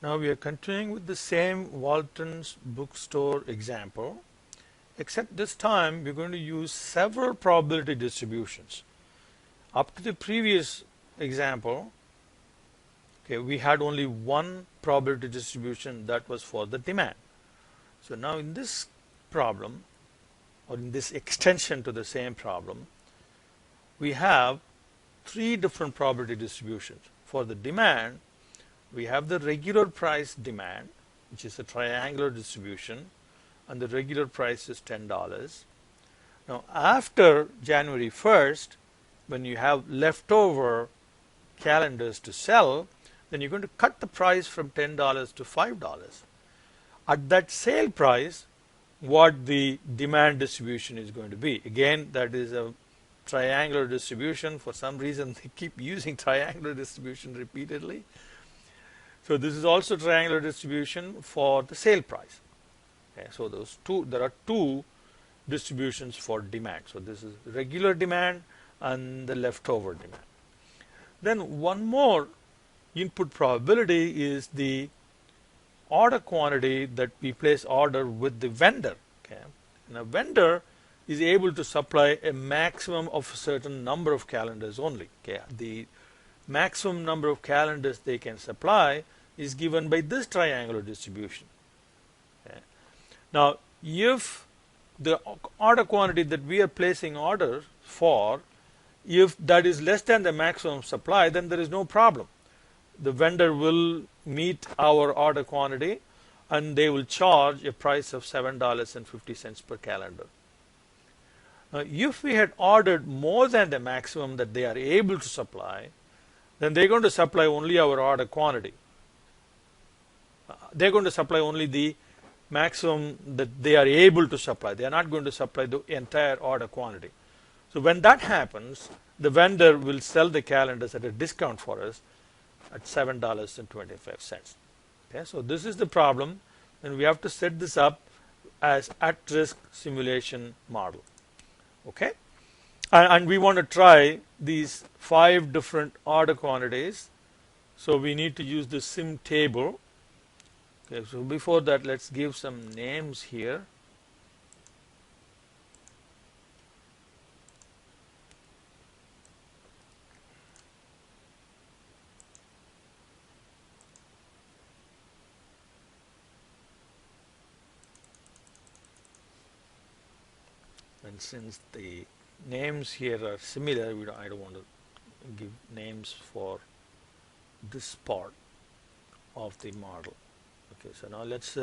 Now we are continuing with the same Walton's bookstore example, except this time we're going to use several probability distributions. Up to the previous example, okay, we had only one probability distribution that was for the demand. So now in this problem, or in this extension to the same problem, we have three different probability distributions. For the demand, we have the regular price demand, which is a triangular distribution, and the regular price is $10. Now, after January 1st, when you have leftover calendars to sell, then you're going to cut the price from $10 to $5. At that sale price, what the demand distribution is going to be. Again, that is a triangular distribution. For some reason, they keep using triangular distribution repeatedly. So this is also triangular distribution for the sale price. Okay, so there are two distributions for demand. So this is regular demand and the leftover demand. Then one more input probability is the order quantity that we place order with the vendor. Okay, and a vendor is able to supply a maximum of a certain number of calendars only. Okay, the maximum number of calendars they can supply is given by this triangular distribution. Okay. Now, if the order quantity that we are placing orders for, if that is less than the maximum supply, then there is no problem. The vendor will meet our order quantity and they will charge a price of $7.50 per calendar. Now, if we had ordered more than the maximum that they are able to supply, then they're going to supply only our order quantity. They're going to supply only the maximum that they are able to supply. They are not going to supply the entire order quantity. So when that happens, the vendor will sell the calendars at a discount for us at $7.25. Okay, so this is the problem, and we have to set this up as at-risk simulation model. Okay, and we want to try these 5 different order quantities. So we need to use the sim table. Okay, so before that, let's give some names here. And since the names here are similar, I don't want to give names for this part of the model. Okay, so now let's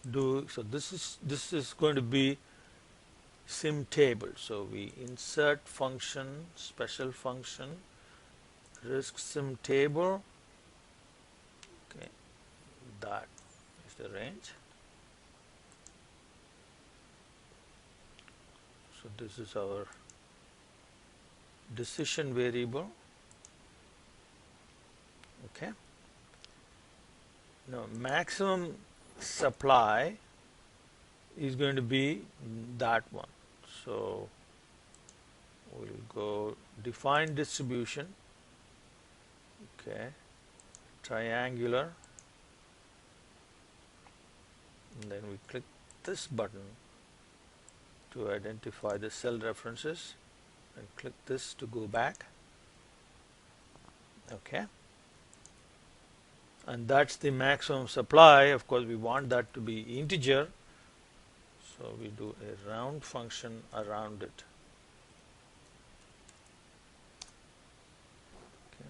do, so this is going to be sim table. So we insert function, special function, risk sim table. Okay, that is the range. So this is our decision variable. Okay. Now, maximum supply is going to be that one. So we'll go define distribution. Okay, triangular, and then we click this button to identify the cell references, and click this to go back. Okay, and that's the maximum supply. Of course, we want that to be integer, so we do a round function around it. Okay.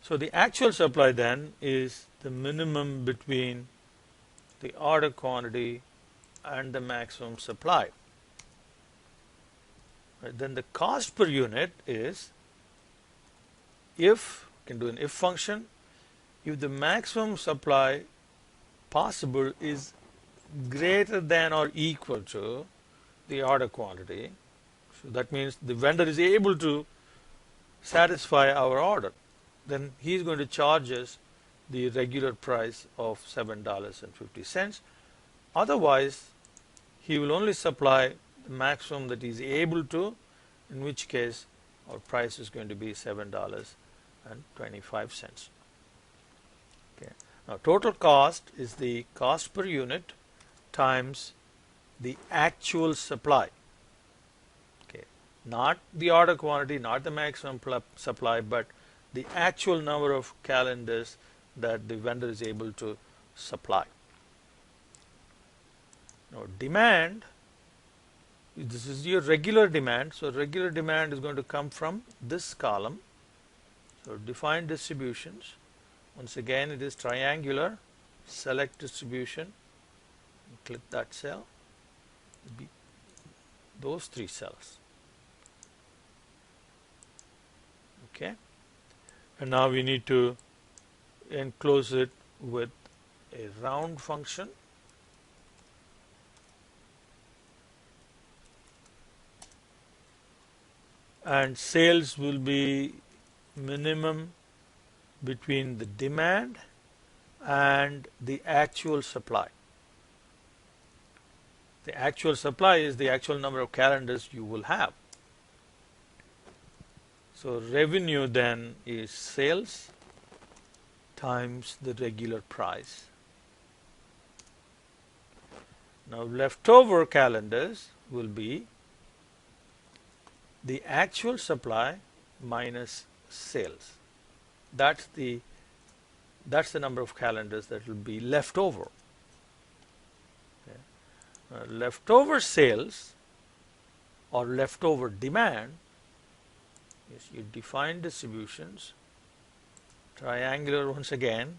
So the actual supply then is the minimum between the order quantity and the maximum supply. Right, then the cost per unit is, if, you can do an if function, if the maximum supply possible is greater than or equal to the order quantity, so that means the vendor is able to satisfy our order, then he is going to charge us the regular price of $7.50. Otherwise, he will only supply the maximum that he is able to, in which case our price is going to be $7.25. Okay. Now total cost is the cost per unit times the actual supply. Okay, not the order quantity, not the maximum supply, but the actual number of calendars that the vendor is able to supply. Now demand, this is your regular demand. So regular demand is going to come from this column. So define distributions. Once again, it is triangular. Select distribution. Click that cell. Those three cells. Okay. And now we need to enclose it with a round function. And sales will be minimum between the demand and the actual supply. The actual supply is the actual number of calendars you will have. So revenue then is sales times the regular price. Now leftover calendars will be the actual supply minus sales. That's the number of calendars that will be left over. Okay. Leftover sales or leftover demand is you define distributions, triangular once again.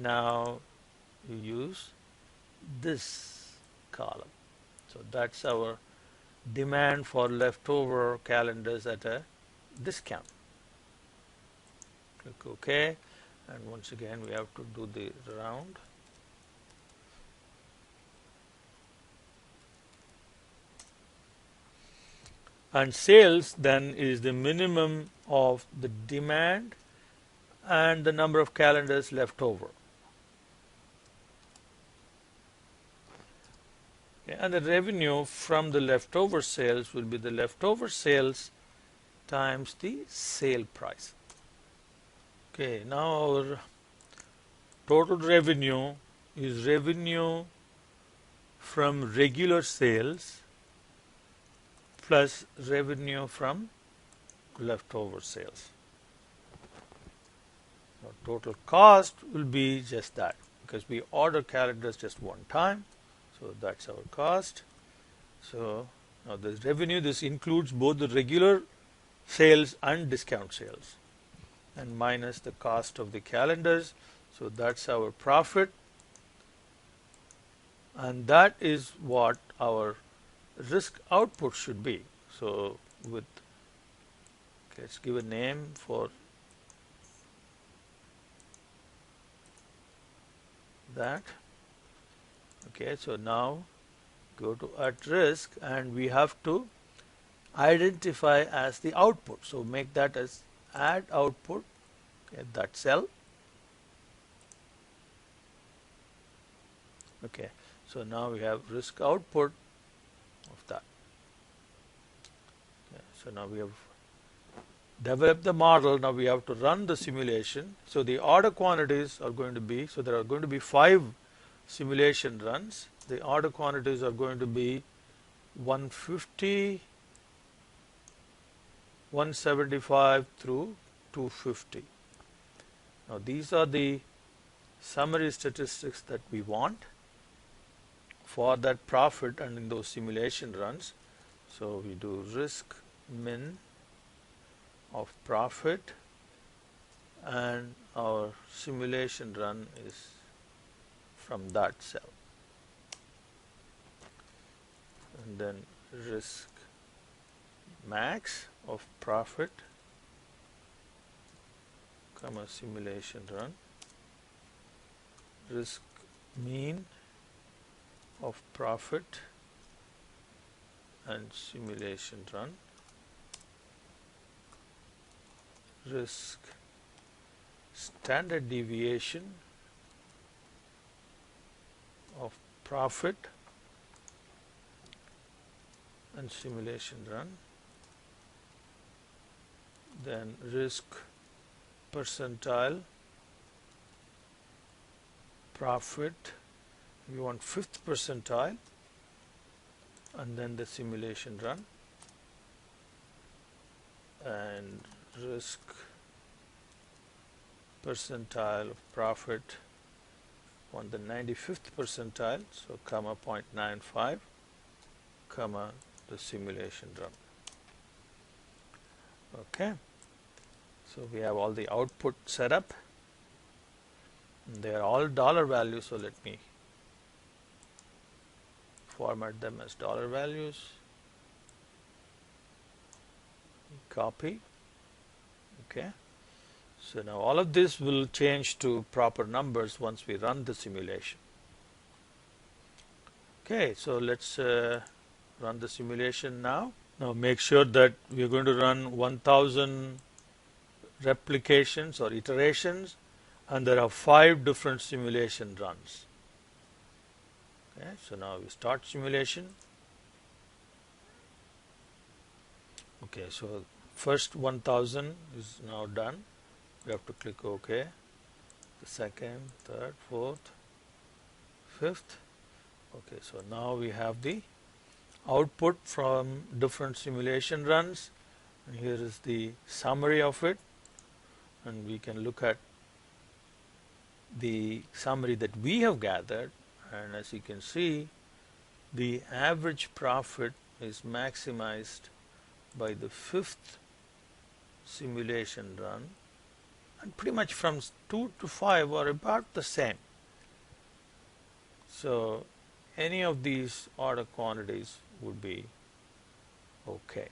Now you use this column. So that's our demand for leftover calendars at a discount. Click OK, and once again we have to do the round. And sales then is the minimum of the demand and the number of calendars left over. Okay, and the revenue from the leftover sales will be the leftover sales times the sale price. Okay, now our total revenue is revenue from regular sales plus revenue from leftover sales. So total cost will be just that, because we order calendars just one time. So that's our cost. So now this revenue, this includes both the regular sales and discount sales, and minus the cost of the calendars. So that's our profit, and that is what our risk output should be. So with, let's give a name for that. Okay, so now go to at risk, and we have to identify as the output. So make that as add output, okay, that cell. Okay, so now we have risk output of that. Okay, so now we have developed the model. Now we have to run the simulation. So the order quantities are going to be, so there are going to be 5 simulation runs. The order quantities are going to be 150, 175 through 250. Now these are the summary statistics that we want for that profit and in those simulation runs. So we do risk min of profit, and our simulation run is from that cell. And then risk max of profit, comma simulation run, risk mean of profit and simulation run, risk standard deviation of profit and simulation run, then risk percentile profit, we want 5th percentile, and then the simulation run, and risk percentile of profit on the 95th percentile, so comma 0.95, comma the simulation run. Okay, so we have all the output set up. They are all dollar values, so let me format them as dollar values. Copy. Okay, so now all of this will change to proper numbers once we run the simulation. Okay, so let's run the simulation now. Now make sure that we are going to run 1000 replications or iterations, and there are 5 different simulation runs. Okay, so now we start simulation. Okay, so first 1000 is now done. We have to click OK. The second, third, fourth, fifth. Okay, so now we have the output from different simulation runs, and here is the summary of it, and we can look at the summary that we have gathered, and as you can see, the average profit is maximized by the 5th simulation run, and pretty much from 2 to 5 are about the same. So any of these order quantities would be okay.